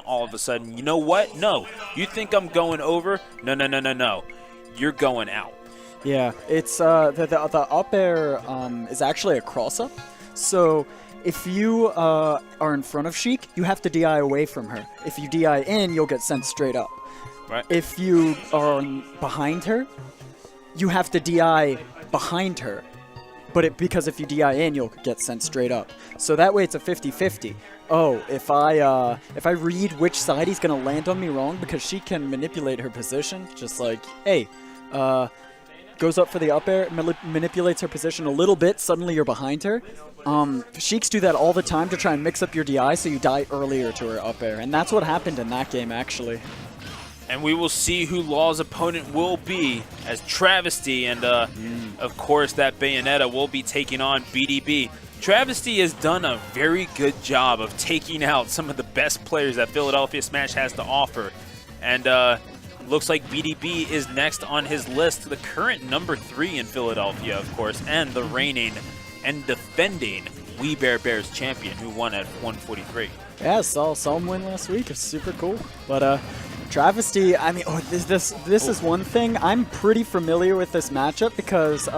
all of a sudden, you know what? No. You think I'm going over? No, no, no, no, no. You're going out. Yeah, it's the up air is actually a cross up. So if you are in front of Sheik, you have to DI away from her. If you DI in, you'll get sent straight up. Right. If you are behind her, you have to DI behind her. But because if you DI in, you'll get sent straight up. So that way it's a 50-50. Oh, if I read which side he's gonna land on me wrong, because she can manipulate her position, just like, hey, goes up for the up air, manipulates her position a little bit, suddenly you're behind her. Sheiks do that all the time to try and mix up your DI so you die earlier to her up air, and that's what happened in that game, actually. And we will see who Law's opponent will be, as Travisty and, of course, that Bayonetta will be taking on BDB. Travisty has done a very good job of taking out some of the best players that Philadelphia Smash has to offer. And looks like BDB is next on his list, the current #3 in Philadelphia, of course, and the reigning and defending Wii Bear B-airs champion, who won at 143. Yeah, saw him win last week. It's super cool. But Travisty, I mean, this is one thing. I'm pretty familiar with this matchup because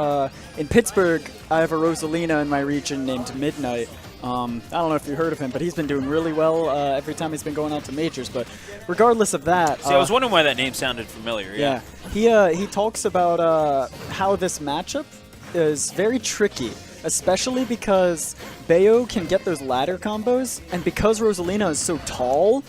in Pittsburgh, I have a Rosalina in my region named Midnight. I don't know if you heard of him, but he's been doing really well every time he's been going out to majors. But regardless of that, see, I was wondering why that name sounded familiar. Yeah, he talks about how this matchup is very tricky, especially because Bayo can get those ladder combos, and because Rosalina is so tall,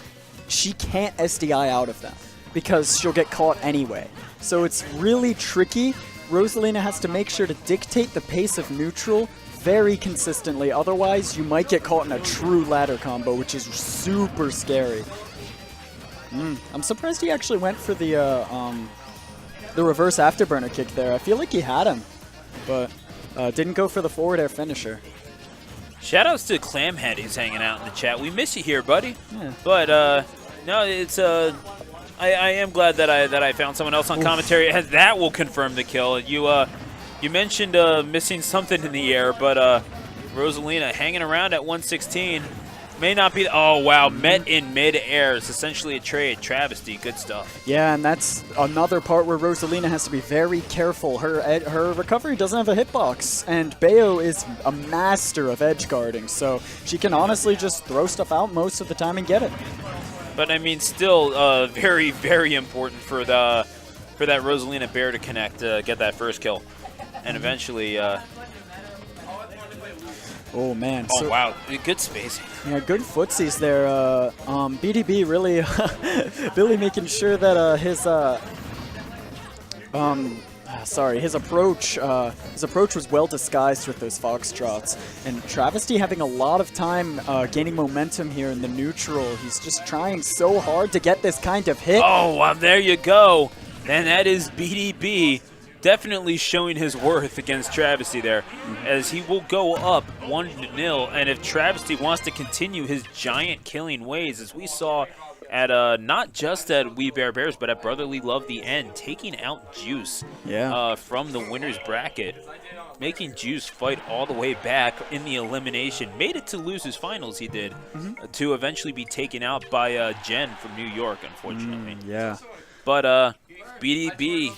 she can't SDI out of them because she'll get caught anyway. So it's really tricky. Rosalina has to make sure to dictate the pace of neutral very consistently, otherwise you might get caught in a true ladder combo, which is super scary. I'm surprised he actually went for the reverse afterburner kick there. I feel like he had him, but didn't go for the forward air finisher. Shoutouts to Clamhead, who's hanging out in the chat. We miss you here, buddy. Yeah. But no, it's I am glad that I found someone else on commentary. That will confirm the kill. You mentioned missing something in the air, but Rosalina hanging around at 116 may not be. Oh wow, met in mid-air. It's essentially a trade. Travesty, good stuff. Yeah, and that's another part where Rosalina has to be very careful. Her recovery doesn't have a hitbox, and Bayo is a master of edge guarding, so she can honestly just throw stuff out most of the time and get it. But I mean, still very, very important for that Rosalina Bear to connect, get that first kill, and eventually. Oh man! Oh wow! Good spacing. Yeah, good footsies there. BDB really, really making sure that his approach was well disguised with those foxtrots. And Travisty having a lot of time gaining momentum here in the neutral. He's just trying so hard to get this kind of hit. Oh, well, there you go. And that is BDB. Definitely showing his worth against Travisty there, as he will go up 1-0. And if Travisty wants to continue his giant killing ways, as we saw at not just at Wii Bear B-airs, but at Brotherly Love the End, taking out Juice from the winner's bracket, making Juice fight all the way back in the elimination. Made it to losers finals, he did, to eventually be taken out by Jen from New York, unfortunately. Yeah. But BDB,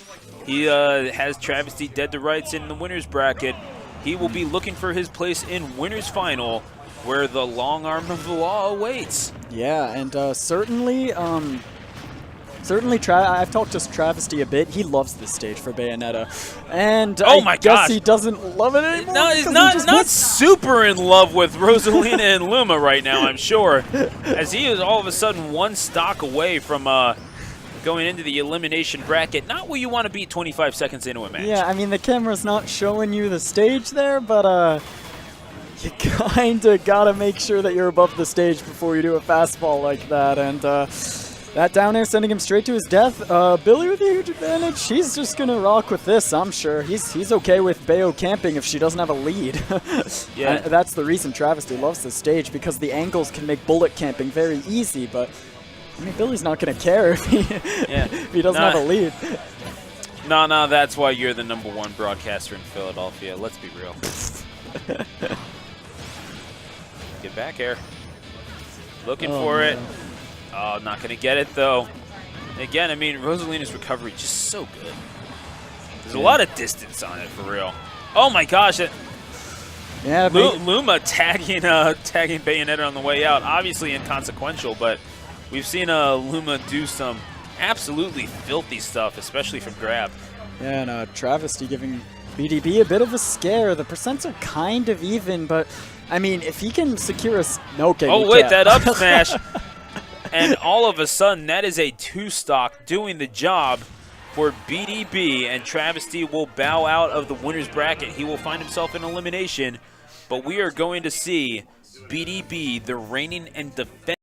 he has Travisty dead to rights in the winner's bracket. He will be looking for his place in winner's final, where the long arm of the law awaits. Yeah, and certainly I've talked to Travisty a bit. He loves this stage for Bayonetta, and I guess he doesn't love it anymore. No, he's not super in love with Rosalina and Luma right now, I'm sure, as he is all of a sudden one stock away from going into the elimination bracket. Not where you want to be 25 seconds into a match. Yeah, I mean, the camera's not showing you the stage there, but you kind of got to make sure that you're above the stage before you do a fastball like that. And that down air sending him straight to his death. Billy with a huge advantage. He's just going to rock with this, I'm sure. He's okay with Bayo camping if she doesn't have a lead. Yeah. That's the reason Travisty loves this stage, because the angles can make bullet camping very easy, but I mean, Billy's not going to care if he doesn't have a lead. No, that's why you're the #1 broadcaster in Philadelphia. Let's be real. Get back here. Looking for it. Oh, not going to get it, though. Again, I mean, Rosalina's recovery just so good. There's a lot of distance on it, for real. Oh, my gosh. Yeah, Luma tagging Bayonetta on the way out. Obviously inconsequential, but we've seen Luma do some absolutely filthy stuff, especially from grab. Yeah, and Travisty giving BDB a bit of a scare. The percents are kind of even, but, I mean, if he can secure a... Okay, oh, wait, that up smash. And all of a sudden, that is a 2-stock doing the job for BDB, and Travisty will bow out of the winner's bracket. He will find himself in elimination, but we are going to see BDB, the reigning and defending